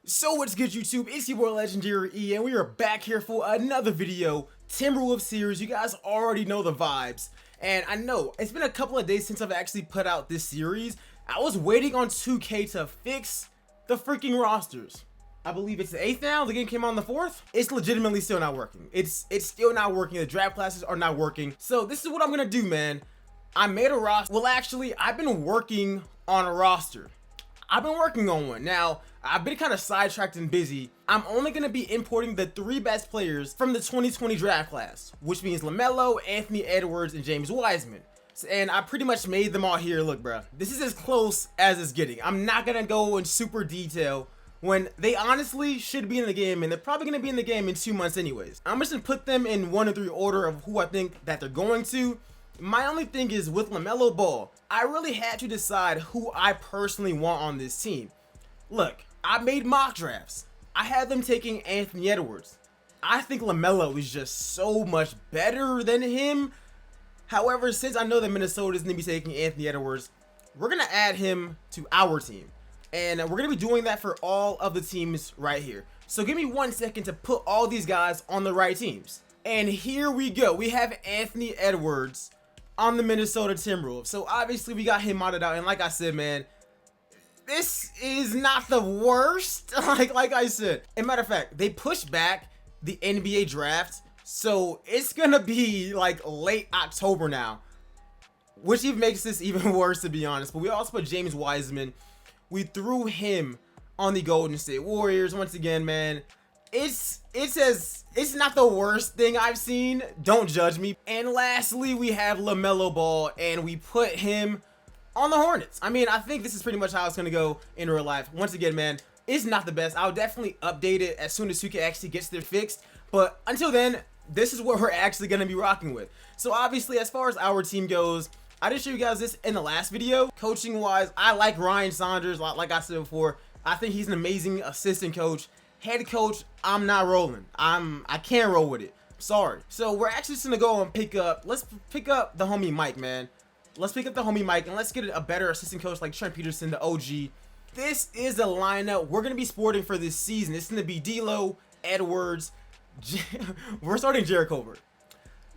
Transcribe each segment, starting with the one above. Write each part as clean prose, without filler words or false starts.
So what's good, YouTube? It's your boy LegendaryEA, and we are back here for another video, Timberwolves series. You guys already know the vibes, and I know it's been a couple of days since I've actually put out this series. I was waiting on 2K to fix the freaking rosters. I believe it's the 8th now. The game came out on the 4th. It's legitimately still not working. It's still not working. The draft classes are not working. So this is what I'm gonna do, man. I made a roster. Well, actually, I've been working on a roster. I've been working on one. Now, I've been kind of sidetracked and busy. I'm only going to be importing the 3 best players from the 2020 draft class, which means LaMelo, Anthony Edwards, and James Wiseman. And I pretty much made them all here. Look, bro, this is as close as it's getting. I'm not going to go in super detail when they honestly should be in the game, and they're probably going to be in the game in 2 months anyways. I'm just going to put them in 1 of 3 order of who I think that they're going to. My only thing is with LaMelo Ball, I really had to decide who I personally want on this team. Look, I made mock drafts. I had them taking Anthony Edwards. I think LaMelo is just so much better than him. However, since I know that Minnesota is going to be taking Anthony Edwards, we're going to add him to our team. And we're going to be doing that for all of the teams right here. So give me 1 second to put all these guys on the right teams. And here we go. We have Anthony Edwards on the Minnesota Timberwolves. So obviously we got him modded out, and like I said, man, this is not the worst. like I said, as a matter of fact, they pushed back the NBA draft, so it's gonna be like late October now, which even makes this even worse, to be honest. But we also put James Wiseman. We threw him on the Golden State Warriors once again, man. It's not the worst thing I've seen. Don't judge me. And lastly, we have LaMelo Ball, and we put him on the Hornets. I mean, I think this is pretty much how it's gonna go in real life. Once again, man, it's not the best. I'll definitely update it as soon as 2K actually gets their fixed. But until then, this is what we're actually gonna be rocking with. So obviously, as far as our team goes, I did show you guys this in the last video. Coaching wise, I like Ryan Saunders. Like I said before, I think he's an amazing assistant coach. Head coach, I'm not rolling. I can't roll with it. Sorry. So we're actually just gonna go and let's pick up the homie Mike, man. Let's pick up the homie Mike, and let's get a better assistant coach like Trent Peterson, the OG. This is the lineup we're gonna be sporting for this season. It's gonna be D'Lo, Edwards, we're starting Jarrett Culver,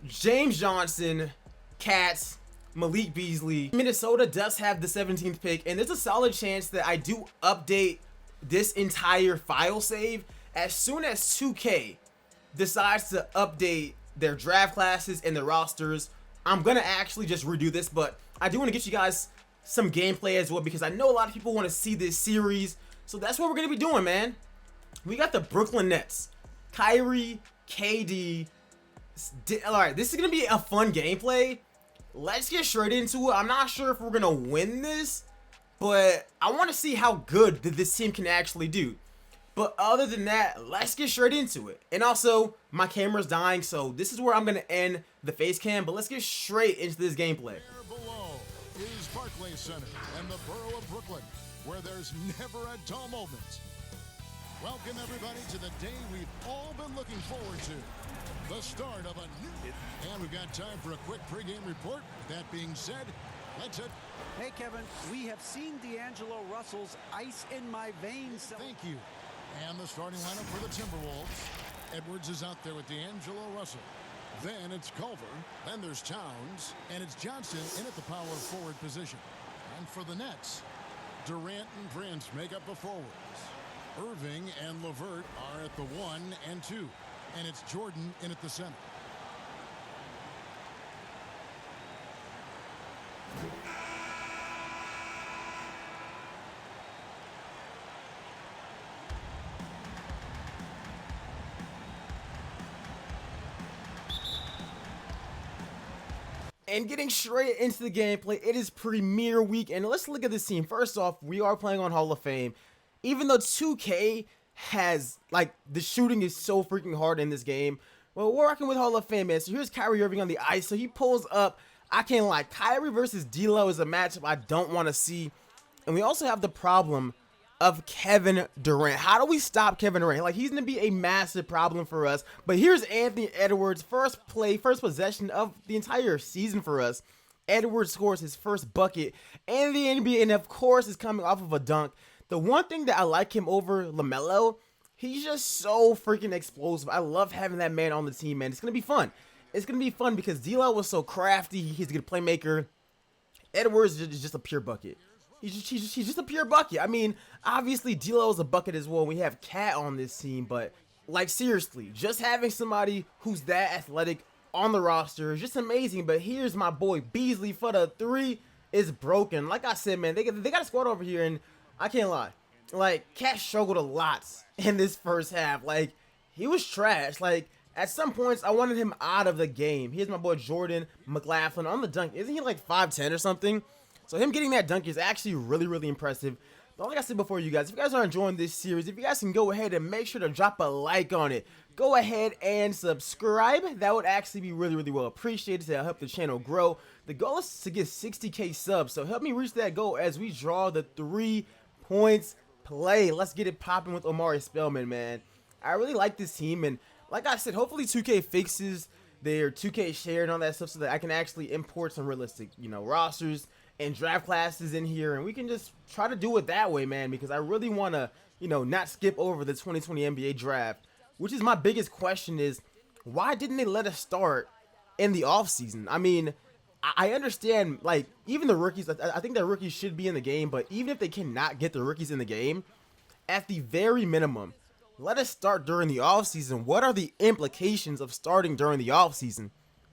James Johnson, Katz, Malik Beasley. Minnesota does have the 17th pick, and there's a solid chance that I do update this entire file save as soon as 2K decides to update their draft classes and their rosters. I'm gonna actually just redo this, but I do want to get you guys some gameplay as well, because I know a lot of people want to see this series. So that's what we're gonna be doing, man. We got the Brooklyn Nets, Kyrie, KD. All right, this is gonna be a fun gameplay. Let's get straight into it. I'm not sure if we're gonna win this, but I want to see how good this team can actually do. But other than that, let's get straight into it. And also, my camera's dying, so this is where I'm going to end the face cam. But let's get straight into this gameplay. There below is Barclays Center and the borough of Brooklyn, where there's never a dull moment. Welcome, everybody, to the day we've all been looking forward to. The start of a new... And we've got time for a quick pregame report. With that being said, let's hit... Hey, Kevin, we have seen D'Angelo Russell's ice in my veins. Thank you. And the starting lineup for the Timberwolves. Edwards is out there with D'Angelo Russell. Then it's Culver. Then there's Towns. And it's Johnson in at the power forward position. And for the Nets, Durant and Prince make up the forwards. Irving and LeVert are at the 1 and 2. And it's Jordan in at the center. And getting straight into the gameplay, it is premiere week, and let's look at this team. First off, we are playing on Hall of Fame. Even though 2K has, like, the shooting is so freaking hard in this game, well, we're working with Hall of Fame, man. So here's Kyrie Irving on the ice. So he pulls up. I can't lie. Kyrie versus D'Lo is a matchup I don't want to see. And we also have the problem of Kevin Durant. How do we stop Kevin Durant? Like, he's going to be a massive problem for us. But here's Anthony Edwards, first possession of the entire season for us. Edwards scores his first bucket in the NBA, and of course is coming off of a dunk. The one thing that I like him over LaMelo, he's just so freaking explosive. I love having that man on the team, man. It's going to be fun. It's going to be fun because D'Lo was so crafty. He's a good playmaker. Edwards is just a pure bucket. He's just a pure bucket. I mean, obviously D'Lo is a bucket as well. We have Cat on this team, but like seriously, just having somebody who's that athletic on the roster is just amazing. But here's my boy Beasley for the three is broken. Like I said, man, they got a squad over here, and I can't lie. Like Cat struggled a lot in this first half. Like he was trash. Like at some points, I wanted him out of the game. Here's my boy Jordan McLaughlin on the dunk. Isn't he like 5'10" or something? So him getting that dunk is actually really, really impressive. But like I said before, you guys, if you guys are enjoying this series, if you guys can go ahead and make sure to drop a like on it. Go ahead and subscribe. That would actually be really, really well appreciated to help the channel grow. The goal is to get 60K subs, so help me reach that goal as we draw the 3 points play. Let's get it popping with Omari Spellman, man. I really like this team, and like I said, hopefully 2K fixes their 2K share and all that stuff so that I can actually import some realistic, rosters and draft classes in here, and we can just try to do it that way, man, because I really want to, not skip over the 2020 NBA draft, which is my biggest question is, why didn't they let us start in the offseason? I mean, I understand, like, even the rookies, I think that rookies should be in the game, but even if they cannot get the rookies in the game, at the very minimum, let us start during the offseason. What are the implications of starting during the offseason?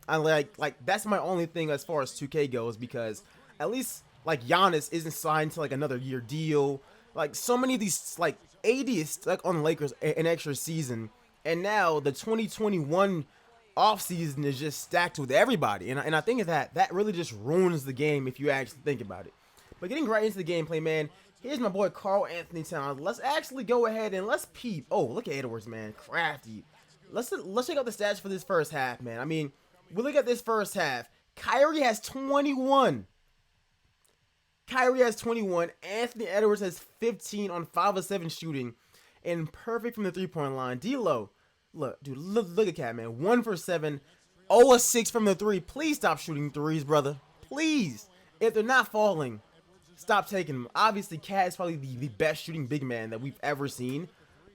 I like that's my only thing as far as 2K goes, because at least like Giannis isn't signed to like another year deal. Like so many of these, like AD is stuck on the Lakers an extra season, and now the 2021 offseason is just stacked with everybody, and I think that really just ruins the game if you actually think about it. But getting right into the gameplay, man, here's my boy Karl Anthony Towns. Let's actually go ahead and let's peep. Oh, look at Edwards, man, crafty. Let's check out the stats for this first half, man. I mean, we look at this first half. Kyrie has 21. Anthony Edwards has 15 on 5 of 7 shooting, and perfect from the 3-point line. D'Lo, look at Cat, man. 1 for 7, 0 of 6 from the 3. Please stop shooting threes, brother. Please. If they're not falling, stop taking them. Obviously, Cat is probably the best shooting big man that we've ever seen,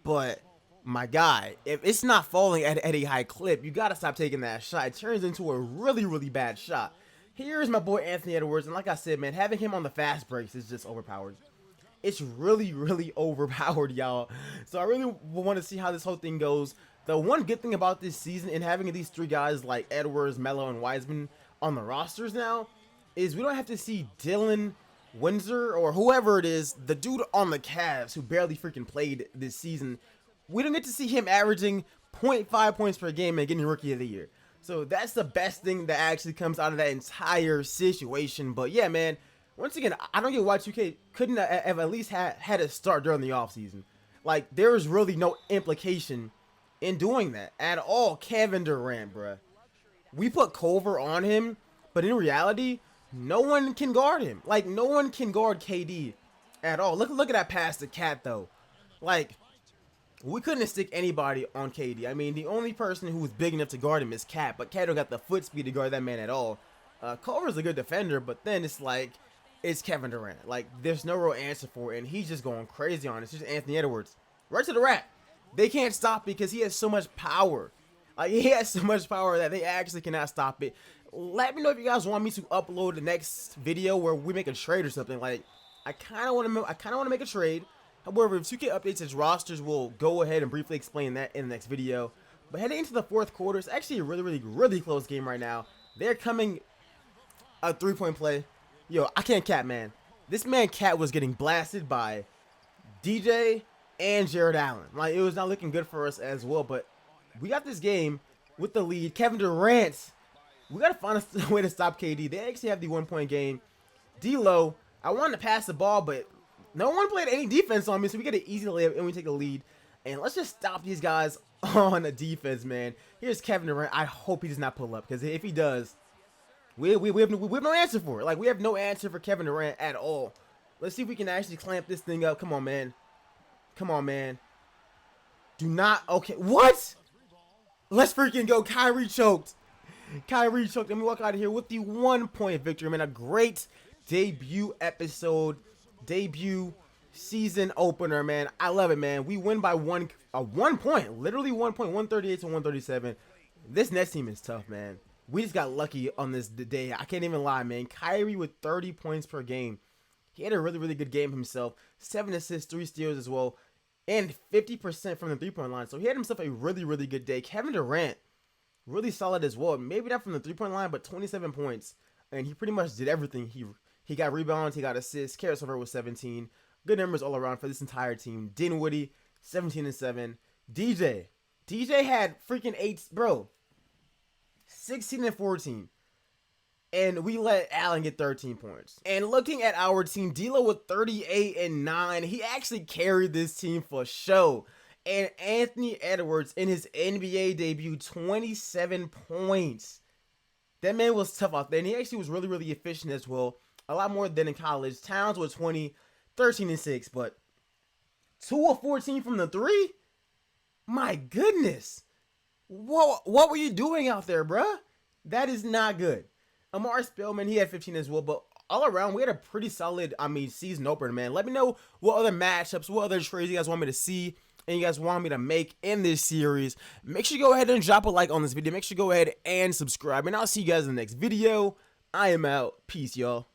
but my guy, if it's not falling at a high clip, you gotta stop taking that shot. It turns into a really, really bad shot. Here's my boy Anthony Edwards, and like I said, man, having him on the fast breaks is just overpowered. It's really, really overpowered, y'all. So I really want to see how this whole thing goes. The one good thing about this season and having these 3 guys like Edwards, Melo, and Wiseman on the rosters now is we don't have to see Dylan Windsor or whoever it is, the dude on the Cavs who barely freaking played this season. We don't get to see him averaging 0.5 points per game and getting Rookie of the Year. So that's the best thing that actually comes out of that entire situation. But yeah, man, once again, I don't get why 2K couldn't have at least had a start during the offseason. Like, there is really no implication in doing that at all. Kevin Durant, bruh. We put Culver on him, but in reality, no one can guard him. Like, no one can guard KD at all. Look at that pass to Cat, though. Like, we couldn't stick anybody on KD. I mean, the only person who was big enough to guard him is Cat, but Cat don't got the foot speed to guard that man at all. Culver's a good defender, but then it's like, it's Kevin Durant. Like, there's no real answer for it, and he's just going crazy on it. It's just Anthony Edwards. Right to the rack. They can't stop because he has so much power. Like, he has so much power that they actually cannot stop it. Let me know if you guys want me to upload the next video where we make a trade or something. Like, I kind of want to make a trade. However, if 2K updates its rosters, we'll go ahead and briefly explain that in the next video. But heading into the fourth quarter, it's actually a really, really, really close game right now. They're coming a 3-point play. Yo, I can't cap, man. This man Cat was getting blasted by DJ and Jared Allen. Like, it was not looking good for us as well. But we got this game with the lead. Kevin Durant. We got to find a way to stop KD. They actually have the 1-point game. D'Lo, I wanted to pass the ball, but no one played any defense on me, so we get an easy layup and we take a lead. And let's just stop these guys on the defense, man. Here's Kevin Durant. I hope he does not pull up, because if he does, we have no answer for it. Like, we have no answer for Kevin Durant at all. Let's see if we can actually clamp this thing up. Come on, man. Come on, man. Do not. Okay, what? Let's freaking go. Kyrie choked. Kyrie choked. And we walk out of here with the 1-point victory, man. A great debut episode. Debut season opener, man. I love it, man. We win by 1 point, literally 1 point, 138 to 137. This next team is tough, man. We just got lucky on this day. I can't even lie, man. Kyrie with 30 points per game. He had a really, really good game himself. 7 assists, 3 steals as well, and 50% from the three-point line. So he had himself a really, really good day. Kevin Durant, really solid as well. Maybe not from the three-point line, but 27 points. And he pretty much did everything. He got rebounds, he got assists. Caris LeVert was 17. Good numbers all around for this entire team. Dinwiddie, 17 and 7. DJ had freaking 8, bro. 16 and 14. And we let Allen get 13 points. And looking at our team, D'Lo with 38 and 9. He actually carried this team for show. And Anthony Edwards in his NBA debut, 27 points. That man was tough out there. And he actually was really, really efficient as well. A lot more than in college. Towns with 20, 13 and 6. But 2 of 14 from the 3? My goodness. What were you doing out there, bruh? That is not good. Amari Spellman, he had 15 as well, but all around, we had a pretty solid, season opener, man. Let me know what other matchups, what other trades you guys want me to see and you guys want me to make in this series. Make sure you go ahead and drop a like on this video. Make sure you go ahead and subscribe, and I'll see you guys in the next video. I am out. Peace, y'all.